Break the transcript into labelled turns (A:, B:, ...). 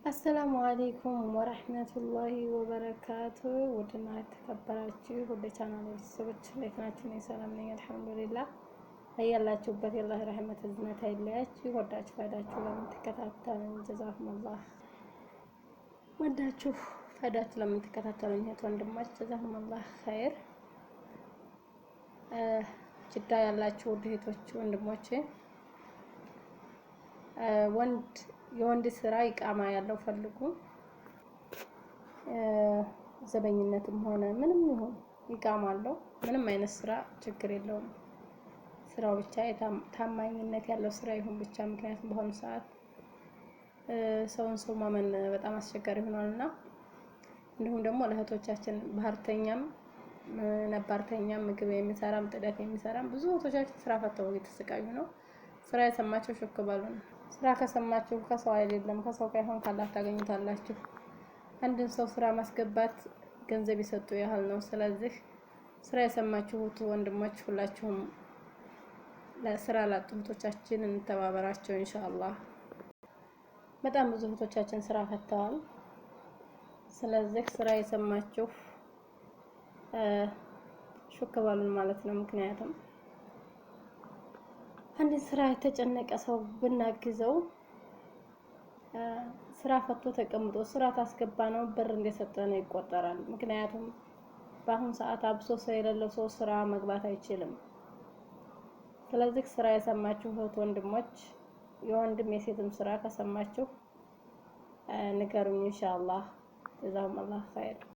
A: አሰላሙ አለይኩም ወራህመቱላሂ ወበረካቱ። ውድና የተከበራችሁ ወደ ቻናሌ ቤተሰቦች እንዴት ናችሁ? እኔ ሰላም ነኝ አልሐምዱሊላህ። ያላችሁበት የአላህ ረህመት እዝነት አይለያችሁ። ወዳችሁ ፈዳችሁ ለምትከታተሉኝ ጀዛኩሙላህ ወዳችሁ ፈዳችሁ ለምትከታተሉኝ እህት ወንድሞች ጀዛኩሙላህ ኸይር። ጅዳ ያላችሁ ውድ እህቶች ወንድሞቼ የወንድ ስራ ኢቃማ ያለው ፈልጉ። ዘበኝነትም ሆነ ምንም ይሁን ኢቃማ አለው። ምንም አይነት ስራ ችግር የለውም። ስራው ብቻ ታማኝነት ያለው ስራ ይሁን ብቻ። ምክንያቱም በአሁኑ ሰዓት ሰው ማመን በጣም አስቸጋሪ ሆኗልና፣ እንዲሁም ደግሞ ለእህቶቻችን ባህርተኛም ነባርተኛም ምግብ የሚሰራም ጥደት የሚሰራም ብዙ እህቶቻችን ስራ ፈተው እየተሰቃዩ ነው። ስራ የሰማችሁ ሹክ በሉ ነው። ስራ ከሰማችሁ ከሰው አይደለም ከሰው ካይሆን ካላህ ታገኙታላችሁ። አንድን ሰው ስራ ማስገባት ገንዘብ የሰጡ ያህል ነው። ስለዚህ ስራ የሰማችሁት ወንድሞች ሁላችሁም ለስራ ላጡ እህቶቻችን እንተባበራቸው ኢንሻአላህ። በጣም ብዙ እህቶቻችን ስራ ፈተዋል። ስለዚህ ስራ የሰማችሁ ሹክ በሉን ማለት ነው። ምክንያቱም አንድ ስራ የተጨነቀ ሰው ብናግዘው ስራ ፈቶ ተቀምጦ ስራ ታስገባ ነው ብር እንደሰጠ ነው ይቆጠራል። ምክንያቱም በአሁን ሰዓት አብሶ ሰው የሌለው ሰው ስራ መግባት አይችልም። ስለዚህ ስራ የሰማችሁ እህት ወንድሞች የወንድም የሴትም ስራ ከሰማችሁ ንገሩኝ ኢንሻአላህ። ጀዛኩሙላህ ኸይር።